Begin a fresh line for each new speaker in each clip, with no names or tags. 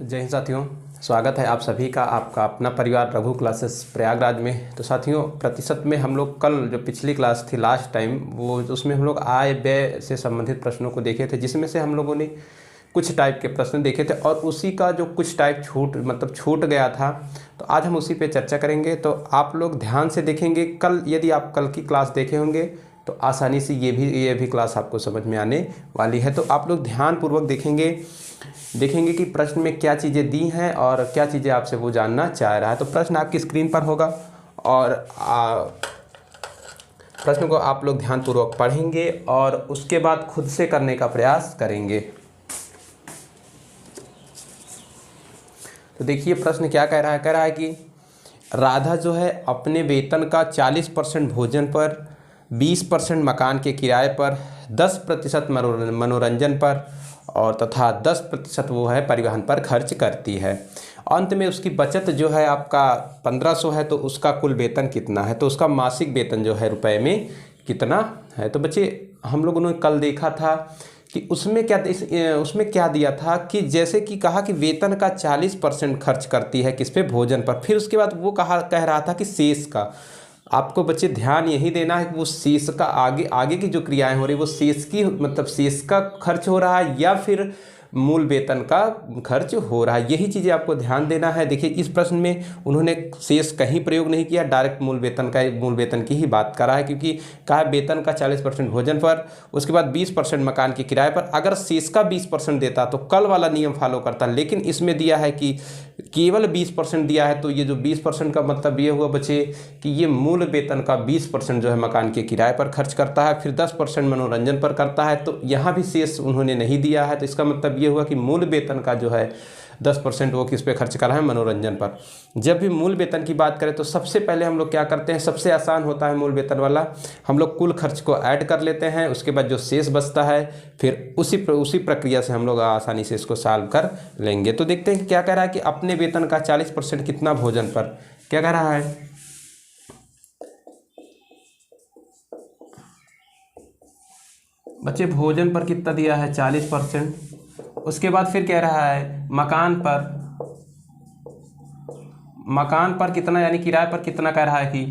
जय हिंद साथियों, स्वागत है आप सभी का आपका अपना परिवार रघु क्लासेस प्रयागराज में। तो साथियों, प्रतिशत में हम लोग कल जो पिछली क्लास थी लास्ट टाइम, वो उसमें हम लोग आय व्यय से संबंधित प्रश्नों को देखे थे, जिसमें से हम लोगों ने कुछ टाइप के प्रश्न देखे थे और उसी का जो कुछ टाइप छूट गया था, तो आज हम उसी पे चर्चा करेंगे। तो आप लोग ध्यान से देखेंगे। कल यदि आप कल की क्लास देखे होंगे तो आसानी से ये भी क्लास आपको समझ में आने वाली है। तो आप लोग ध्यानपूर्वक देखेंगे कि प्रश्न में क्या चीज़ें दी हैं और क्या चीज़ें आपसे वो जानना चाह रहा है। तो प्रश्न आपकी स्क्रीन पर होगा और प्रश्न को आप लोग ध्यानपूर्वक पढ़ेंगे और उसके बाद खुद से करने का प्रयास करेंगे। तो देखिए प्रश्न क्या कह रहा है कि राधा जो है अपने वेतन का 40% भोजन पर, 20% मकान के किराए पर, 10% मनोरंजन पर और तथा 10% वो है परिवहन पर खर्च करती है। अंत में उसकी बचत जो है आपका 1500 है, तो उसका कुल वेतन कितना है, तो उसका मासिक वेतन जो है रुपए में कितना है। तो बच्चे हम लोगों ने कल देखा था कि उसमें क्या दिया था कि जैसे कि कहा कि वेतन का 40% खर्च करती है किस पे, भोजन पर। फिर उसके बाद वो कह रहा था कि शेष का, आपको बच्चे ध्यान यही देना है कि वो शेष का आगे की जो क्रियाएं हो रही वो शेष की शेष का खर्च हो रहा है या फिर मूल वेतन का खर्च हो रहा है, यही चीज़ें आपको ध्यान देना है। देखिए इस प्रश्न में उन्होंने शेष कहीं प्रयोग नहीं किया, डायरेक्ट मूल वेतन की ही बात कर रहा है, क्योंकि कहा वेतन का 40% भोजन पर, उसके बाद 20% मकान के किराए पर। अगर शेष का 20% देता तो कल वाला नियम फॉलो करता, लेकिन इसमें दिया है कि केवल 20% दिया है। तो ये जो 20% का मतलब ये हुआ बच्चे कि ये मूल वेतन का 20% जो है मकान के किराए पर खर्च करता है, फिर 10% मनोरंजन पर करता है। तो यहाँ भी शेष उन्होंने नहीं दिया है, तो इसका मतलब ये हुआ कि मूल वेतन का जो है 10% वो किस पे खर्च कर रहा है, मनोरंजन पर। जब भी मूल वेतन की बात करें तो सबसे पहले हम लोग क्या करते हैं, सबसे आसान होता है मूल वेतन वाला, हम लोग कुल खर्च को ऐड कर लेते हैं, उसके बाद जो शेष बचता है फिर उसी प्रक्रिया से हम लोग आसानी से इसको सॉल्व कर लेंगे। तो देखते हैं कि क्या कह रहा है कि अपने वेतन का 40% कितना भोजन पर, क्या कह रहा है बच्चे, भोजन पर कितना दिया है 40%। उसके बाद फिर कह रहा है मकान पर कितना, यानी किराए पर कितना कह रहा है कि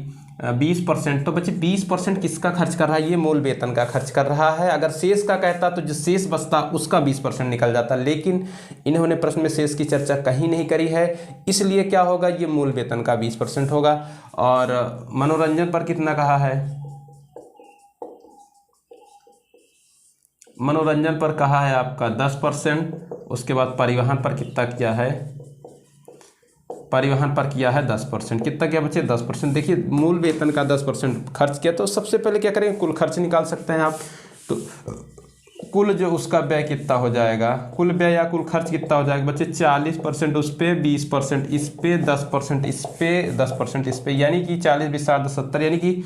20%। तो बच्चे 20% किसका खर्च कर रहा है, ये मूल वेतन का खर्च कर रहा है। अगर शेष का कहता तो जो शेष बचता उसका 20% निकल जाता, लेकिन इन्होंने प्रश्न में शेष की चर्चा कहीं नहीं करी है, इसलिए क्या होगा, ये मूल वेतन का 20% होगा। और मनोरंजन पर कितना कहा है, मनोरंजन पर कहा है आपका 10%। उसके बाद परिवहन पर कितना किया है, परिवहन पर किया है 10%। कितना किया बच्चे, 10%। देखिए मूल वेतन का 10% खर्च किया, तो सबसे पहले क्या करेंगे, कुल खर्च निकाल सकते हैं आप। तो कुल जो उसका व्यय कितना हो जाएगा, कुल व्यय या कुल खर्च कितना हो जाएगा बच्चे, 40% उस पर, 20% इस पे, 10% इस पे, 10% इस पे, यानी कि 40 20 60 70, यानी कि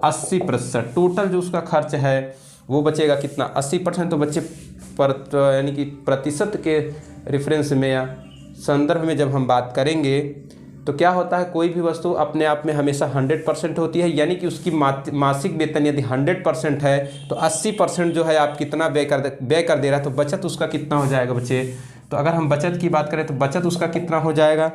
80%। टोटल जो उसका खर्च है वो बचेगा कितना, 80%। तो बच्चे यानी कि प्रतिशत के रेफरेंस में या संदर्भ में जब हम बात करेंगे तो क्या होता है, कोई भी वस्तु अपने आप में हमेशा 100% होती है, यानी कि उसकी मासिक वेतन यदि 100% है तो 80% जो है आप कितना व्यय कर दे रहा है, तो बचत उसका कितना हो जाएगा बच्चे। तो अगर हम बचत की बात करें तो बचत उसका कितना हो जाएगा,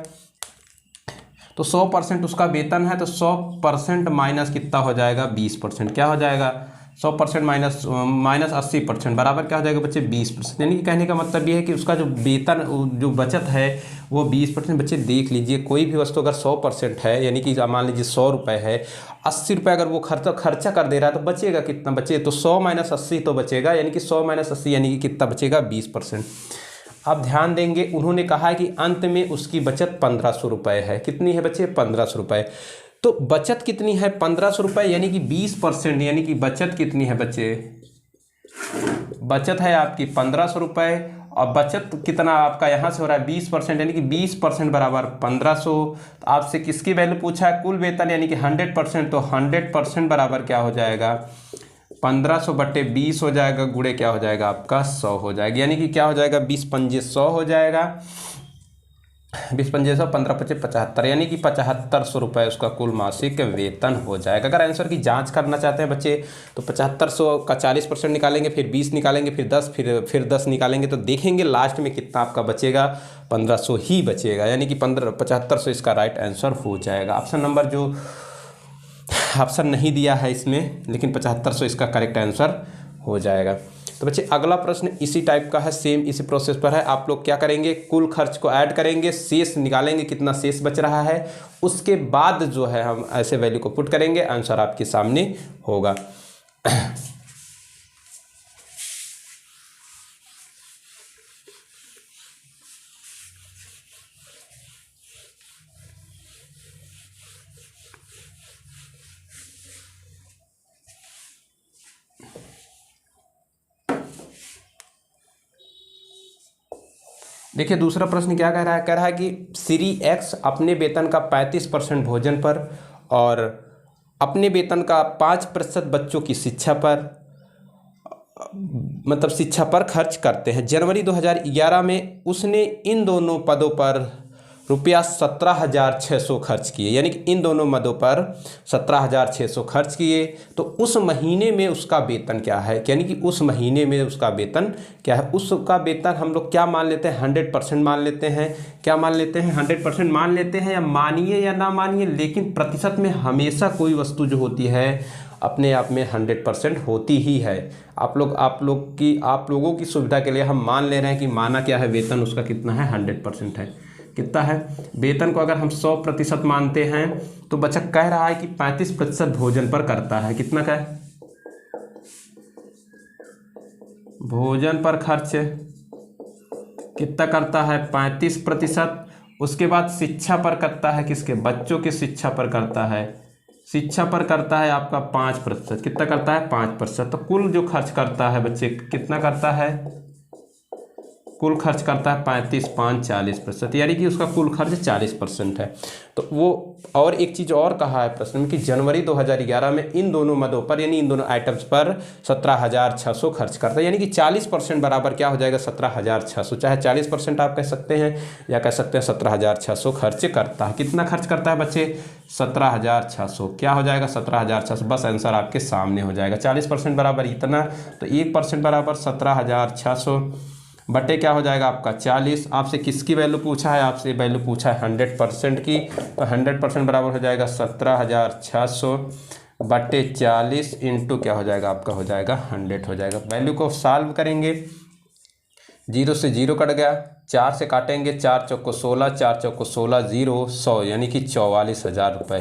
तो 100% उसका वेतन है, तो 100% माइनस कितना हो जाएगा, 20%। क्या हो जाएगा, 100% माइनस 80% बराबर क्या हो जाएगा बच्चे, 20%। यानी कि कहने का मतलब ये है कि उसका जो वेतन जो बचत है वो 20%। बच्चे देख लीजिए, कोई भी वस्तु अगर 100% है, यानी कि मान लीजिए 100 रुपये है, 80 रुपये अगर वो खर्चा कर दे रहा है तो बचेगा कितना बचे, तो 100 माइनस 80 तो बचेगा, यानी कि 100 माइनस 80 यानी कि कितना बचेगा, 20%। अब ध्यान देंगे, उन्होंने कहा है कि अंत में उसकी बचत 1500 रुपये है। कितनी है बच्चे, 1500 रुपये। तो बचत कितनी है, 1500 रुपये, यानी कि 20%, यानी कि बचत कितनी है बच्चे, बचत है आपकी 1500 रुपये। और बचत कितना आपका यहाँ से हो रहा है 20%, यानी कि 20% बराबर 1500। तो आपसे किसकी वैल्यू पूछा है, कुल वेतन यानी कि 100%, तो 100% बराबर क्या हो जाएगा, 1500 बटे 20 हो जाएगा, गुणे क्या हो जाएगा आपका 100 हो जाएगा, यानी कि क्या हो जाएगा, 20 पंजे 100 हो जाएगा। 20 पंजे 100, 15 पचे 75, यानी कि 7500 रुपये उसका कुल मासिक वेतन हो जाएगा। अगर आंसर की जांच करना चाहते हैं बच्चे तो 7500 का 40% निकालेंगे, फिर 20 निकालेंगे, फिर 10, फिर 10 निकालेंगे, तो देखेंगे लास्ट में कितना आपका बचेगा, 1500 ही बचेगा, यानी कि 7500 इसका राइट आंसर हो जाएगा। ऑप्शन नंबर जो ऑप्शन नहीं दिया है इसमें, लेकिन 7500 इसका करेक्ट आंसर हो जाएगा। तो बच्चे अगला प्रश्न इसी टाइप का है, सेम इसी प्रोसेस पर है। आप लोग क्या करेंगे, कुल खर्च को ऐड करेंगे, शेष निकालेंगे कितना शेष बच रहा है, उसके बाद जो है हम ऐसे वैल्यू को पुट करेंगे, आंसर आपके सामने होगा। देखिए दूसरा प्रश्न क्या कह रहा है कि श्री एक्स अपने वेतन का 35% भोजन पर और अपने वेतन का 5% बच्चों की शिक्षा पर, मतलब शिक्षा पर खर्च करते हैं। जनवरी 2011 में उसने इन दोनों पदों पर रुपया 17,600 खर्च किए, यानी कि इन दोनों मदों पर 17,600 खर्च किए। तो उस महीने में उसका वेतन क्या है, यानी कि उस महीने में उसका वेतन क्या है। उसका वेतन हम लोग क्या मान लेते हैं, 100% मान लेते हैं। क्या मान लेते हैं, 100% मान लेते हैं, या मानिए या ना मानिए, लेकिन प्रतिशत में हमेशा कोई वस्तु जो होती है अपने आप में 100% होती ही है। आप लोगों की सुविधा के लिए हम मान ले रहे हैं कि माना क्या है, वेतन उसका कितना है, 100% है। कितना है वेतन को अगर हम 100% मानते हैं तो बच्चा कह रहा है कि 35% भोजन पर करता है। कितना का है, भोजन पर खर्च कितना करता है, 35%। उसके बाद शिक्षा पर करता है, किसके, बच्चों के शिक्षा पर करता है। शिक्षा पर करता है आपका 5%। कितना करता है, 5%। तो कुल जो खर्च करता है बच्चे कितना करता है, कुल खर्च करता है 35, 5, 40%, यानी कि उसका कुल खर्च 40% है। तो वो और एक चीज़ और कहा है प्रश्न में कि जनवरी 2011 में इन दोनों मदों पर, यानी इन दोनों आइटम्स पर 17,600 खर्च करता है, यानी कि 40% बराबर क्या हो जाएगा, 17,600। चाहे 40% आप कह सकते हैं या कह सकते हैं 17,600 खर्च करता है। कितना खर्च करता है बच्चे, 17,600। क्या हो जाएगा, 17,600। बस आंसर आपके सामने हो जाएगा। 40% बराबर इतना, तो 1% बराबर 17,600 बटे क्या हो जाएगा आपका 40। आपसे किसकी वैल्यू पूछा है, आपसे वैल्यू पूछा है 100% की, तो 100% बराबर हो जाएगा 17,600 बटे 40 इंटू क्या हो जाएगा आपका, हो जाएगा 100 हो जाएगा। वैल्यू को सॉल्व करेंगे, 0 से 0 कट गया, 4 से काटेंगे, 4 चौको 16, 4 चौको 16, 0 100, यानी कि 44,000 रुपये।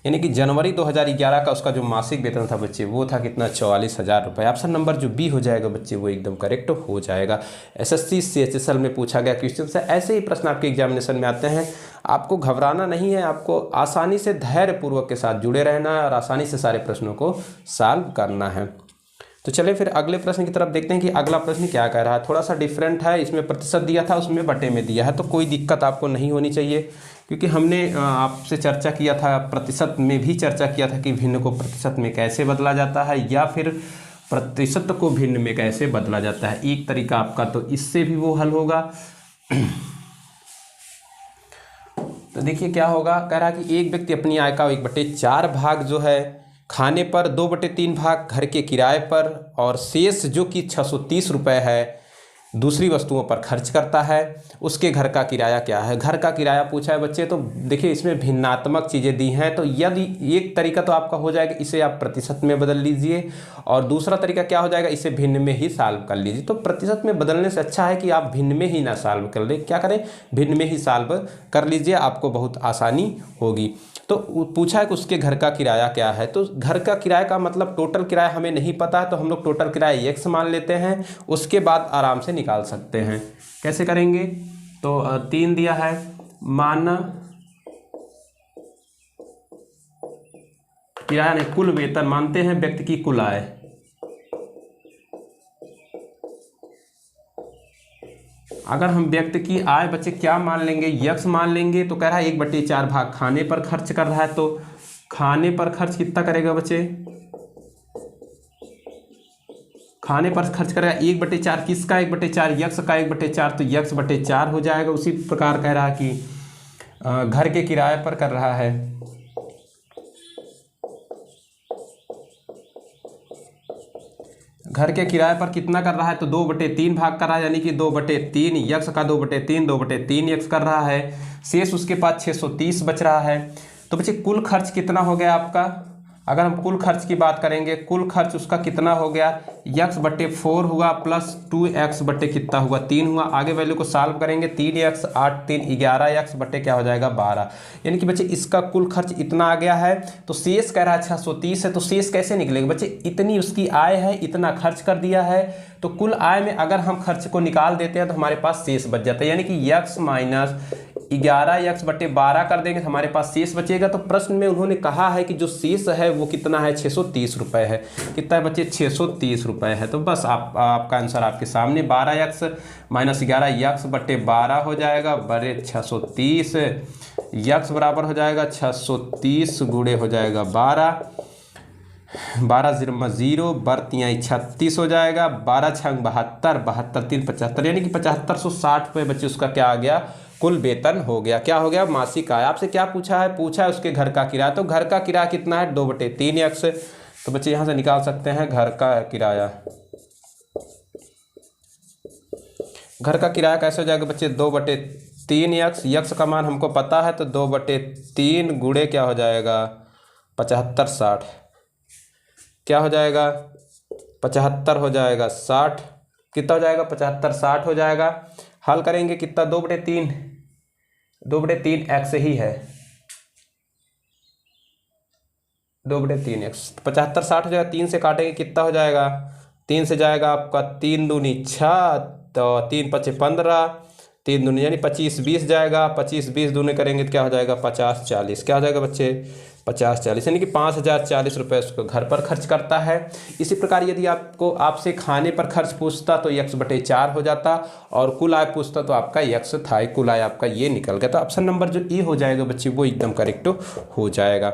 यानी कि जनवरी 2011 का उसका जो मासिक वेतन था बच्चे वो था कितना, 44,000 रुपये। ऑप्शन नंबर जो बी हो जाएगा बच्चे वो एकदम करेक्ट हो जाएगा। एसएससी CHSL में पूछा गया क्वेश्चन से ऐसे ही प्रश्न आपके एग्जामिनेशन में आते हैं। आपको घबराना नहीं है, आपको आसानी से धैर्यपूर्वक के साथ जुड़े रहना है और आसानी से सारे प्रश्नों को सॉल्व करना है। तो चलिए फिर अगले प्रश्न की तरफ देखते हैं कि अगला प्रश्न क्या कह रहा है। थोड़ा सा डिफरेंट है, इसमें प्रतिशत दिया था, उसमें बटे में दिया है, तो कोई दिक्कत आपको नहीं होनी चाहिए, क्योंकि हमने आपसे चर्चा किया था, प्रतिशत में भी चर्चा किया था कि भिन्न को प्रतिशत में कैसे बदला जाता है या फिर प्रतिशत को भिन्न में कैसे बदला जाता है। एक तरीका आपका तो इससे भी वो हल होगा। तो देखिए क्या होगा, कह रहा है कि एक व्यक्ति अपनी आय का 1/4 भाग जो है खाने पर, 2/3 भाग घर के किराए पर और शेष जो कि 630 रुपये है दूसरी वस्तुओं पर खर्च करता है। उसके घर का किराया क्या है, घर का किराया पूछा है बच्चे। तो देखिए इसमें भिन्नात्मक चीज़ें दी हैं, तो यदि एक तरीका तो आपका हो जाएगा, इसे आप प्रतिशत में बदल लीजिए, और दूसरा तरीका क्या हो जाएगा, इसे भिन्न में ही सॉल्व कर लीजिए। तो प्रतिशत में बदलने से अच्छा है कि आप भिन्न में ही ना सॉल्व कर ले, क्या करें, भिन्न में ही सॉल्व कर लीजिए, आपको बहुत आसानी होगी। तो पूछा है कि उसके घर का किराया क्या है, तो घर का किराया का मतलब टोटल किराया हमें नहीं पता है, तो हम लोग टोटल किराया x मान लेते हैं, उसके बाद आराम से निकाल सकते हैं। कैसे करेंगे, तो 3 दिया है, मान किराया नहीं, कुल वेतन मानते हैं, व्यक्ति की कुल आय। अगर हम व्यक्ति की आय बच्चे क्या मान लेंगे, यक्स मान लेंगे, तो कह रहा है 1/4 भाग खाने पर खर्च कर रहा है, तो खाने पर खर्च कितना करेगा बच्चे, खाने पर खर्च करेगा 1/4, किसका 1/4, यक्स का 1/4, तो यक्स/4 हो जाएगा। उसी प्रकार कह रहा है कि घर के किराए पर कर रहा है। घर के किराए पर कितना कर रहा है, तो 2/3 भाग कर रहा है, यानी कि 2/3 यक्स का 2/3 2/3 यक्स कर रहा है। शेष उसके पास 630 बच रहा है। तो बच्चे कुल खर्च कितना हो गया आपका, अगर हम कुल खर्च की बात करेंगे, कुल खर्च उसका कितना हो गया, x/4 हुआ प्लस 2x बटे कितना हुआ 3 हुआ। आगे वैल्यू को सॉल्व करेंगे, 3x 8 3 11x बटे क्या हो जाएगा 12। यानी कि बच्चे इसका कुल खर्च इतना आ गया है। तो शेष कह रहा है 630 है, तो शेष कैसे निकलेगा बच्चे, इतनी उसकी आय है, इतना खर्च कर दिया है, तो कुल आय में अगर हम खर्च को निकाल देते हैं तो हमारे पास शेष बच जाता है। यानी कि x माइनस 11x/12 कर देंगे तो हमारे पास शेष बचेगा। तो प्रश्न में उन्होंने कहा है कि जो शेष है वो कितना है, 630 रुपये है। कितना है बच्चे, 630 रुपये है। तो बस आपका आंसर आपके सामने 12x माइनस 11x/12 हो जाएगा बड़े 630। यक्स बराबर हो जाएगा 630 गुणे हो जाएगा 12, 12 0 बरतियाँ 36 हो जाएगा, 12 6 72, 72 3 75, यानी कि 7560 रुपये बच्चे उसका क्या आ गया, कुल वेतन हो गया। क्या हो गया, मासिक आय। आपसे क्या पूछा है, पूछा है उसके घर का किराया। तो घर का किराया कितना है, 2/3 यक्स। तो बच्चे यहाँ से निकाल सकते हैं घर का किराया। घर का किराया कैसे हो जाएगा बच्चे, 2/3 यक्स। यक्स का मान हमको पता है, तो 2/3 गुणे क्या हो जाएगा 7560, क्या हो जाएगा 75 हो जाएगा 60, कितना हो जाएगा 7560 हो जाएगा। हल करेंगे कितना, 2/3 एक्स ही है, 2/3 एक्स। 7560 हो जाएगा, 3 से काटेंगे कितना हो जाएगा, 3 से जाएगा आपका 3 दूनी 6, तो 3 5 15, 3 दूनी यानी 25 20 जाएगा, 25 20 दूनी करेंगे तो क्या हो जाएगा 50 40, क्या हो जाएगा बच्चे 50 40, यानी कि 5040 रुपये उसको घर पर खर्च करता है। इसी प्रकार यदि आपसे खाने पर खर्च पूछता तो x/4 हो जाता, और कुल आय पूछता तो आपका x था, कुल आय आपका ये निकल गया। तो ऑप्शन नंबर जो ए हो जाएगा बच्चे वो एकदम करेक्ट हो जाएगा।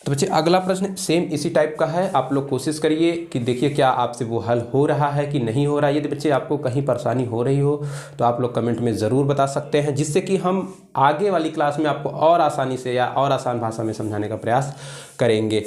तो बच्चे अगला प्रश्न सेम इसी टाइप का है, आप लोग कोशिश करिए कि देखिए क्या आपसे वो हल हो रहा है कि नहीं हो रहा है। यदि बच्चे आपको कहीं परेशानी हो रही हो तो आप लोग कमेंट में ज़रूर बता सकते हैं, जिससे कि हम आगे वाली क्लास में आपको और आसानी से या और आसान भाषा में समझाने का प्रयास करेंगे।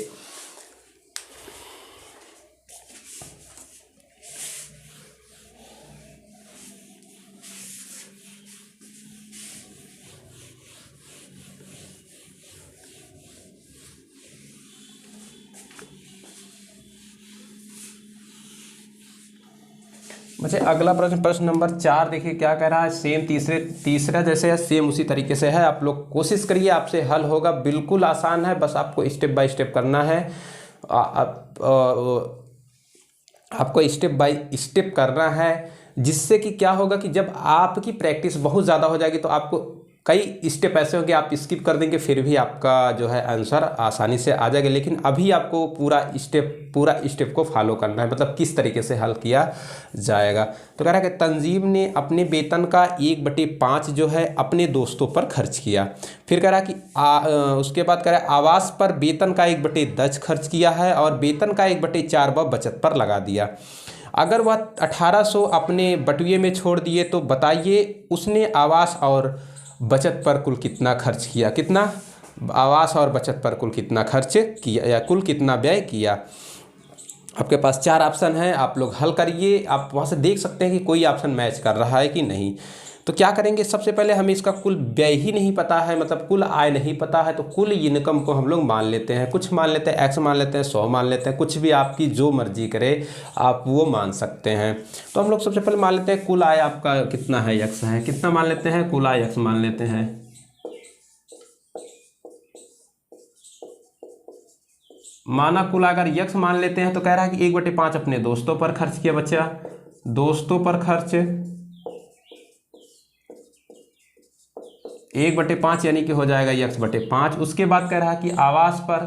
बच्चे अगला प्रश्न नंबर 4 देखिए क्या कह रहा है, सेम तीसरा जैसे है सेम उसी तरीके से है। आप लोग कोशिश करिए, आपसे हल होगा, बिल्कुल आसान है, बस आपको स्टेप बाय स्टेप करना है। आपको स्टेप बाय स्टेप करना है, जिससे कि क्या होगा कि जब आपकी प्रैक्टिस बहुत ज़्यादा हो जाएगी तो आपको कई स्टेप ऐसे होंगे आप स्किप कर देंगे, फिर भी आपका जो है आंसर आसानी से आ जाएगा। लेकिन अभी आपको पूरा स्टेप को फॉलो करना है, मतलब किस तरीके से हल किया जाएगा। तो कह रहा है कि तंजीम ने अपने वेतन का 1/5 जो है अपने दोस्तों पर खर्च किया। फिर कह रहा है कि उसके बाद कह रहा है आवास पर वेतन का 1/10 खर्च किया है, और वेतन का 1/4 वह बचत पर लगा दिया। अगर वह 1800 अपने बटुए में छोड़ दिए तो बताइए उसने आवास और बचत पर कुल कितना खर्च किया। कितना, आवास और बचत पर कुल कितना खर्च किया या कुल कितना व्यय किया। आपके पास 4 ऑप्शन हैं, आप लोग हल करिए। आप वहाँ से देख सकते हैं कि कोई ऑप्शन मैच कर रहा है कि नहीं। तो क्या करेंगे, सबसे पहले हमें इसका कुल व्यय ही नहीं पता है, मतलब कुल आय नहीं पता है, तो कुल इनकम को हम लोग मान लेते हैं। कुछ मान लेते हैं, x मान लेते हैं, 100 मान लेते हैं, कुछ भी आपकी जो मर्जी करे आप वो मान सकते हैं। तो हम लोग सबसे पहले मान लेते हैं कुल आय आपका कितना है, x है, कितना मान लेते हैं, कुल आय x मान लेते हैं। माना कुल अगर x मान लेते हैं तो कह रहा है कि 1/5 अपने दोस्तों पर खर्च किया बच्चा, दोस्तों पर खर्च 1/5 यानी कि हो जाएगा x/5। उसके बाद कह रहा है कि आवास पर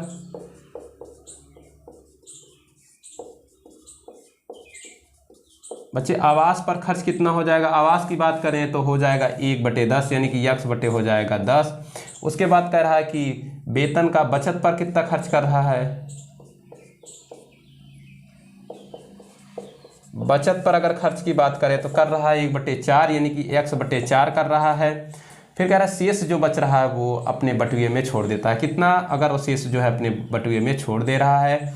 बच्चे आवास पर खर्च कितना हो जाएगा, आवास की बात करें तो हो जाएगा 1/10 यानी कि x बटे हो जाएगा 10। उसके बाद कह रहा है कि वेतन का बचत पर कितना खर्च कर रहा है, बचत पर अगर खर्च की बात करें तो कर रहा है 1/4 यानी कि x/4 कर रहा है। फिर कह रहा है शेष जो बच रहा है वो अपने बटुए में छोड़ देता है। कितना, अगर वो शेष जो है अपने बटुए में छोड़ दे रहा है,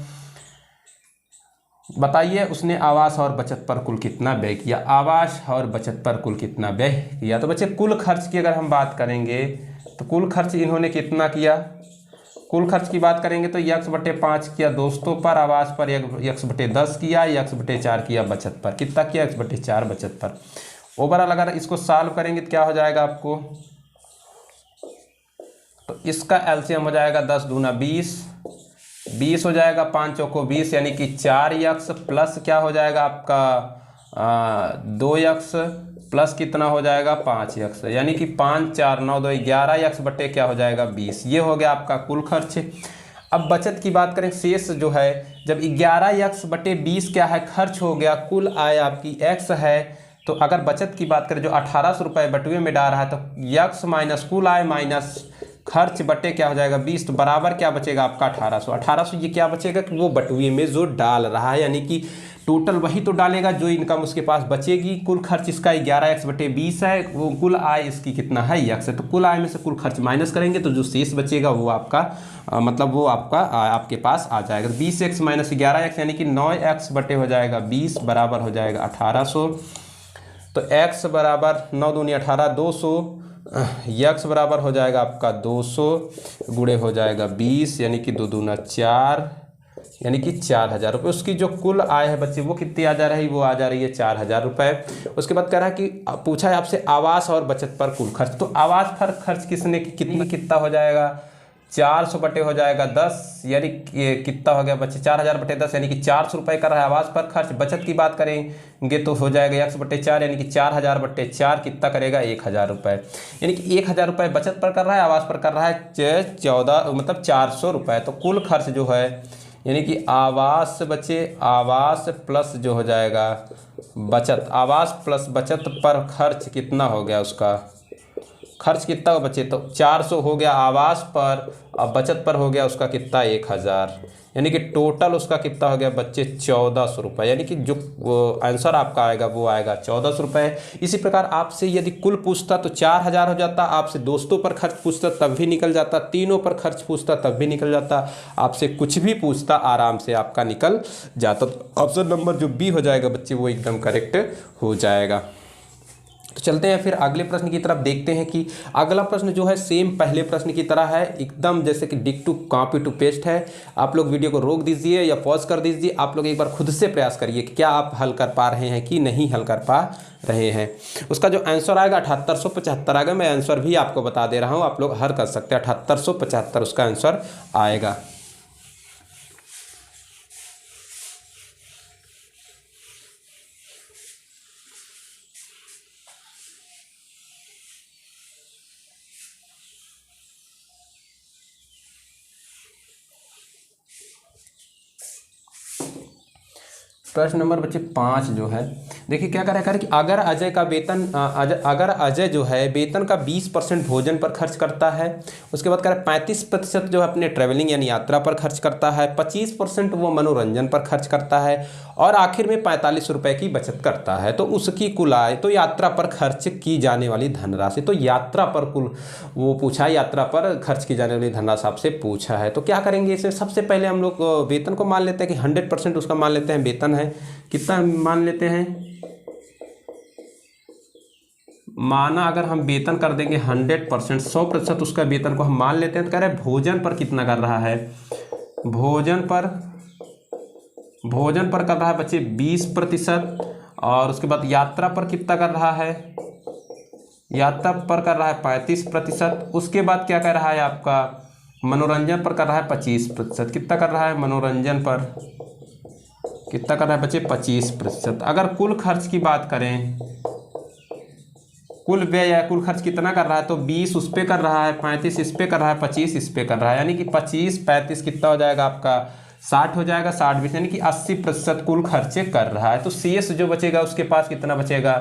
बताइए उसने आवास और बचत पर कुल कितना व्यय किया। आवास और बचत पर कुल कितना व्यय किया। तो बच्चे कुल खर्च की अगर हम बात करेंगे तो कुल खर्च इन्होंने कितना किया। कुल खर्च की बात करेंगे तो x/5 किया दोस्तों पर, आवास पर x/10 किया, x/4 किया बचत पर। कितना किया, x/4 बचत पर। ओवरऑल अगर इसको सॉल्व करेंगे तो क्या हो जाएगा आपको, तो इसका एलसीएम हो जाएगा 10 दूना 20, 20 हो जाएगा, 5 चौको 20 यानी कि 4x प्लस क्या हो जाएगा आपका 2x प्लस कितना हो जाएगा 5x, यानी कि 5 4 9 2 11x बटे क्या हो जाएगा 20। ये हो गया आपका कुल खर्च। अब बचत की बात करें, शेष जो है जब 11x बटे 20 क्या है खर्च हो गया, कुल आय आपकी x है। तो अगर बचत की बात करें जो 1800 रुपये बटुए में डाल रहा है, तो x माइनस कुल आय माइनस खर्च बटे क्या हो जाएगा 20, तो बराबर क्या बचेगा आपका 1800। 1800 ये क्या बचेगा कि वो बटुए में जो डाल रहा है, यानी कि टोटल वही तो डालेगा जो इनकम उसके पास बचेगी। कुल खर्च इसका 11x बटे 20 है, वो कुल आय इसकी कितना है x है। तो कुल आय में से कुल खर्च माइनस करेंगे तो जो शेष बचेगा वो आपका मतलब वो आपका आपके पास आ जाएगा। 20x माइनस 11x यानी कि 9x बटे हो जाएगा 20 बराबर हो जाएगा 1800। तो x बराबर 9 दूनी 18 200, x बराबर हो जाएगा आपका 200 गुणे हो जाएगा 20 यानी कि 2 दूना 4 यानी कि 4000 रुपये। उसकी जो कुल आय है बच्चे वो कितनी आ जा रही है, वो आ जा रही है 4000 रुपये। उसके बाद कह रहा है कि पूछा है आपसे आवास और बचत पर कुल खर्च। तो आवास पर खर्च किसने कितना हो जाएगा 400 बटे हो जाएगा 10, यानी कितना हो गया बच्चे 4000 बटे 10 यानी कि 400 रुपये कर रहा है आवास पर खर्च। बचत की बात करेंगे तो हो जाएगा x बटे 4 यानी कि 4000 बटे 4 कितना करेगा 1000 रुपये, यानी कि 1000 रुपये बचत पर कर रहा है, आवास पर कर रहा है 14 मतलब 400 रुपये। तो कुल खर्च जो है यानी कि आवास बचे आवास प्लस जो हो जाएगा बचत, आवास प्लस बचत पर खर्च कितना हो गया, उसका खर्च कितना बचे तो 400 हो गया आवास पर, अब बचत पर हो गया उसका कितना 1000, यानी कि टोटल उसका कितना हो गया बच्चे 1400 रुपये, यानी कि जो आंसर आपका आएगा वो आएगा 1400 रुपये। इसी प्रकार आपसे यदि कुल पूछता तो 4000 हो जाता, आपसे दोस्तों पर खर्च पूछता तब भी निकल जाता, तीनों पर खर्च पूछता तब भी निकल जाता, आपसे कुछ भी पूछता आराम से आपका निकल जाता। तो ऑप्शन नंबर जो बी हो जाएगा बच्चे वो एकदम करेक्ट हो जाएगा। तो चलते हैं फिर अगले प्रश्न की तरफ, देखते हैं कि अगला प्रश्न जो है सेम पहले प्रश्न की तरह है, एकदम जैसे कि डिक टू कॉपी टू पेस्ट है। आप लोग वीडियो को रोक दीजिए या पॉज कर दीजिए, आप लोग एक बार खुद से प्रयास करिए कि क्या आप हल कर पा रहे हैं कि नहीं हल कर पा रहे हैं। उसका जो आंसर आएगा 7875 आएगा, मैं आंसर भी आपको बता दे रहा हूँ, आप लोग हल कर सकते हैं। 7875 उसका आंसर आएगा। प्रश्न नंबर बच्चे 5 जो है, देखिए क्या करें कि अगर अजय का वेतन अगर अजय जो है वेतन का 20% भोजन पर खर्च करता है, उसके बाद करें 35% जो है अपने ट्रैवलिंग यानी यात्रा पर खर्च करता है, 25% वो मनोरंजन पर खर्च करता है और आखिर में 45 रुपये की बचत करता है, तो उसकी कुल आय, तो यात्रा पर खर्च की जाने वाली धनराशि, तो यात्रा पर कुल वो पूछा है, यात्रा पर खर्च की जाने वाली धनराशि आपसे पूछा है। तो क्या करेंगे इसमें, सबसे पहले हम लोग वेतन को मान लेते हैं कि 100% उसका मान लेते हैं वेतन है, कितना मान लेते हैं, माना अगर हम वेतन कर देंगे 100%, 100% उसका वेतन को हम मान लेते हैं। तो कह रहे हैं भोजन पर कितना कर रहा है, भोजन पर कर रहा है बच्चे 20%, और उसके बाद यात्रा पर कितना कर रहा है, यात्रा पर कर रहा है 35%, उसके बाद क्या कर रहा है आपका मनोरंजन पर कर रहा है 25%, कितना कर रहा है मनोरंजन पर कितना कर रहा है बच्चे 25%। अगर कुल खर्च की बात करें, कुल व्यय या कुल खर्च कितना कर रहा है, तो 20 उस पे कर रहा है, 35 इस पे कर रहा है, 25 इस पे कर रहा है, यानी कि 25 35 कितना हो जाएगा आपका 60 हो जाएगा, 60 20 यानी कि 80% कुल खर्चे कर रहा है। तो शेष जो बचेगा उसके पास कितना बचेगा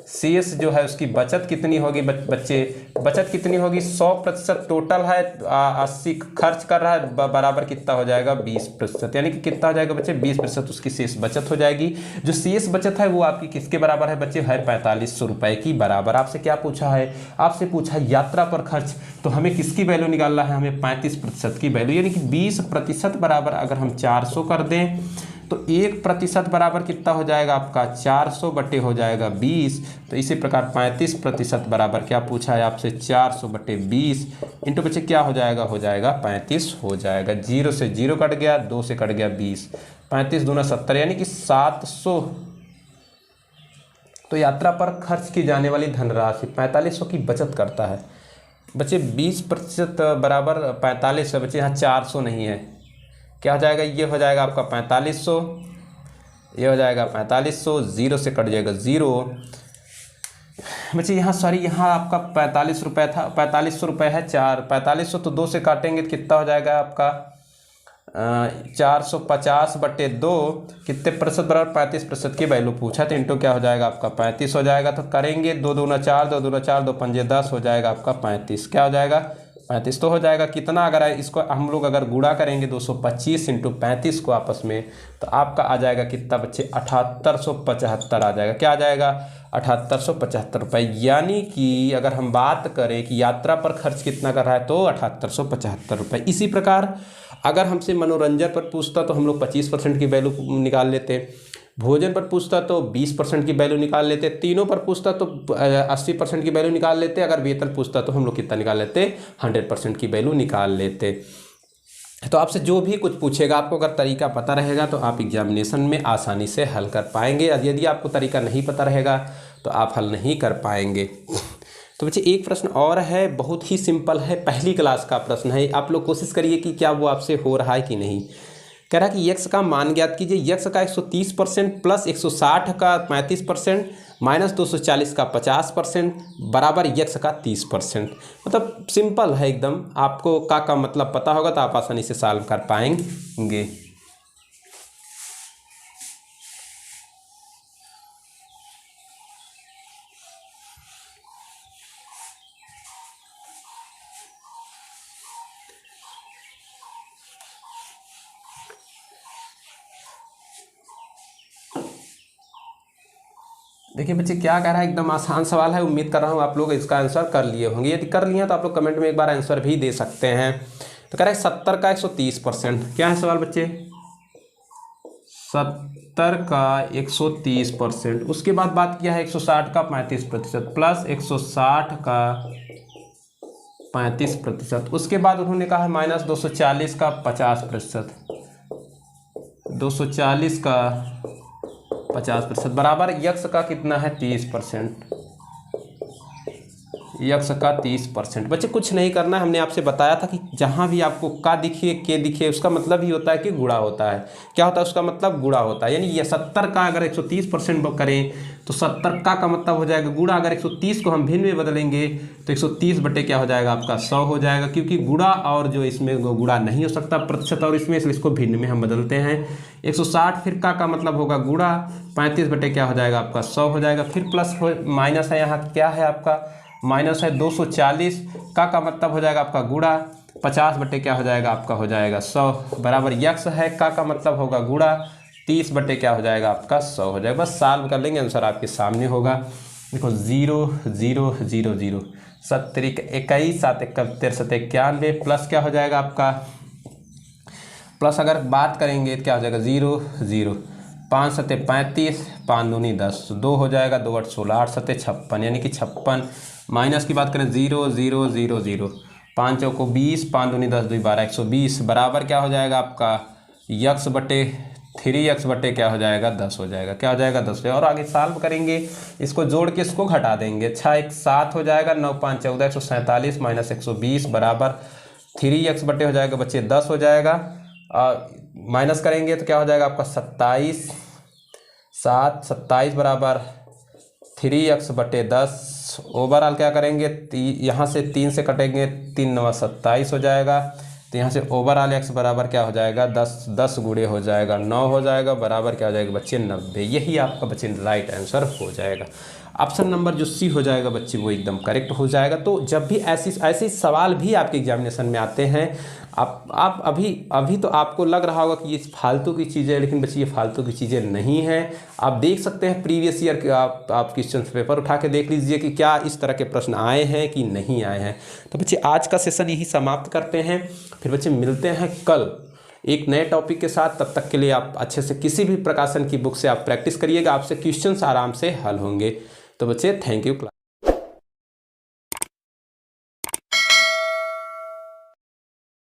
शेष जो है उसकी बचत कितनी होगी बच्चे, बचत कितनी होगी 100% टोटल है 80 खर्च कर रहा है बराबर कितना हो जाएगा 20%, यानी कि कितना हो जाएगा बच्चे 20% उसकी शेष बचत हो जाएगी। जो शेष बचत है वो आपकी किसके बराबर है बच्चे, है 4500 रुपये की बराबर। आपसे क्या पूछा है, आपसे पूछा है यात्रा पर खर्च, तो हमें किसकी वैल्यू निकालना है, हमें 35% की वैल्यू, यानी कि 20% बराबर अगर हम 400 कर दें तो 1% बराबर कितना हो जाएगा आपका 400 बटे हो जाएगा 20। तो इसी प्रकार 35% बराबर क्या पूछा है आपसे 400 बटे 20 इंटू बच्चे क्या हो जाएगा 35 हो जाएगा। 0 से 0 कट गया, 2 से कट गया 20, 35 दूना 70 यानी कि 700। तो यात्रा पर खर्च की जाने वाली धनराशि 4500 की बचत करता है बच्चे। 20% बराबर 45 है बच्चे, यहाँ 400 नहीं है, क्या हो जाएगा, ये हो जाएगा आपका 4500, ये हो जाएगा 4500, 0 से कट जाएगा 0 बच्चे। यहाँ सॉरी यहाँ आपका 45 रुपये था, 4500 रुपये है 4500 तो 2 से काटेंगे तो कितना हो जाएगा आपका 450 बटे 2 कितने प्रतिशत बराबर 35% की वैल्यू पूछा तो इंटू क्या हो जाएगा आपका 35 हो जाएगा। तो करेंगे 2 दूना 4, 2 दूना 4, 2 पंजे 10 हो जाएगा आपका 35, क्या हो जाएगा 35 तो हो जाएगा। कितना अगर इसको हम लोग अगर गुणा करेंगे 225 इंटू 35 को आपस में तो आपका आ जाएगा कितना बच्चे 7875 आ जाएगा, क्या आ जाएगा 7875 रुपये। यानी कि अगर हम बात करें कि यात्रा पर खर्च कितना कर रहा है तो 7875 रुपये। इसी प्रकार अगर हमसे मनोरंजन पर पूछता तो हम लोग 25% की वैल्यू निकाल लेते, भोजन पर पूछता तो 20% की वैल्यू निकाल लेते, तीनों पर पूछता तो 80% की वैल्यू निकाल लेते, अगर वेतन पूछता तो हम लोग कितना निकाल लेते 100% की वैल्यू निकाल लेते। तो आपसे जो भी कुछ पूछेगा आपको अगर तरीका पता रहेगा तो आप एग्जामिनेशन में आसानी से हल कर पाएंगे, यदि आपको तरीका नहीं पता रहेगा तो आप हल नहीं कर पाएंगे। तो बच्चे एक प्रश्न और है, बहुत ही सिंपल है, पहली क्लास का प्रश्न है, आप लोग कोशिश करिए कि क्या वो आपसे हो रहा है कि नहीं। कह रहा है कि यक्स का मान ज्ञात कीजिए, यक्स का 130% प्लस 160 का 35% माइनस 240 का 50% बराबर यक्स का 30%। मतलब सिंपल है एकदम, आपको का मतलब पता होगा तो आप आसानी से सॉल्व कर पाएंगे। देखिए बच्चे क्या कह रहा है, एकदम आसान सवाल है, उम्मीद कर रहा हूँ आप लोग इसका आंसर कर लिए होंगे, यदि कर लिए तो आप लोग कमेंट में एक बार आंसर भी दे सकते हैं। तो कह रहा है 70 का 130%, क्या है सवाल बच्चे 70 का 130%, उसके बाद बात किया है 160 का 35% प्लस 160 का 35%, उसके बाद उन्होंने कहा है माइनस 240 का 50%, 240 का 50% बराबर यक्स का कितना है 30%, यक्स का 30%। बच्चे कुछ नहीं करना है, हमने आपसे बताया था कि जहाँ भी आपको का दिखे के दिखे उसका मतलब ही होता है कि गुणा होता है। क्या होता है उसका मतलब गुणा होता है, यानी ये 70 का अगर 130% करें तो 70 का मतलब हो जाएगा गुणा, अगर 130 को हम भिन्न में बदलेंगे तो 130 बटे क्या हो जाएगा आपका 100 हो जाएगा, क्योंकि गुणा और जो इसमें गुणा नहीं हो सकता प्रतिशत और इसमें, इसलिए इसको भिन्न में हम बदलते हैं। 160 फिर का मतलब होगा गुणा, 35 बटे क्या हो जाएगा आपका 100 हो जाएगा, फिर प्लस माइनस है, यहाँ क्या है आपका माइनस है 240 का मतलब हो जाएगा आपका गुणा, 50 बटे क्या हो जाएगा आपका हो जाएगा 100 बराबर यक्स है, का मतलब होगा गुणा, 30 बटे क्या हो जाएगा आपका 100 हो जाएगा। बस सॉल्व कर लेंगे, आंसर आपके सामने होगा। देखो 0 0 0 0 7 21 7 71 7 91 प्लस क्या हो जाएगा आपका, प्लस अगर बात करेंगे तो क्या हो जाएगा 0 0 5 7 35 5 दूनी 10 2 हो जाएगा, 2 8 16 8 7 56 यानी कि 56, माइनस की बात करें 0 0 0 0 5 चौको 20 5 दूनी 10 2 12 120 बराबर क्या हो जाएगा आपका यक्स बटे 3x बटे क्या हो जाएगा 10 हो जाएगा, क्या हो जाएगा 10। और आगे सॉल्व करेंगे, इसको जोड़ के इसको घटा देंगे, अच्छा 1 7 हो जाएगा, 9 5 14 147 माइनस 120 बराबर 3x बटे हो जाएगा बच्चे 10 हो जाएगा, और माइनस करेंगे तो क्या हो जाएगा आपका 27 7 27 बराबर 3x बटे 10। ओवरऑल क्या करेंगे, यहाँ से 3 से कटेंगे 3 9 27 हो जाएगा, तो यहाँ से ओवरऑल x बराबर क्या हो जाएगा 10 गुणे हो जाएगा 9 हो जाएगा, बराबर क्या हो जाएगा बच्चे 90। यही आपका बच्चे राइट आंसर हो जाएगा। ऑप्शन नंबर जो सी हो जाएगा बच्चे वो एकदम करेक्ट हो जाएगा। तो जब भी ऐसे सवाल भी आपके एग्जामिनेशन में आते हैं, आप अभी तो आपको लग रहा होगा कि ये फालतू की चीज़ें है, लेकिन बच्चे ये फालतू की चीज़ें नहीं हैं। आप देख सकते हैं प्रीवियस ईयर के आप क्वेश्चन पेपर उठा के देख लीजिए कि क्या इस तरह के प्रश्न आए हैं कि नहीं आए हैं। तो बच्चे आज का सेशन यही समाप्त करते हैं, फिर बच्चे मिलते हैं कल एक नए टॉपिक के साथ। तब तक के लिए आप अच्छे से किसी भी प्रकाशन की बुक से आप प्रैक्टिस करिएगा, आपसे क्वेश्चंस आराम से हल होंगे। तो बच्चे थैंक यू।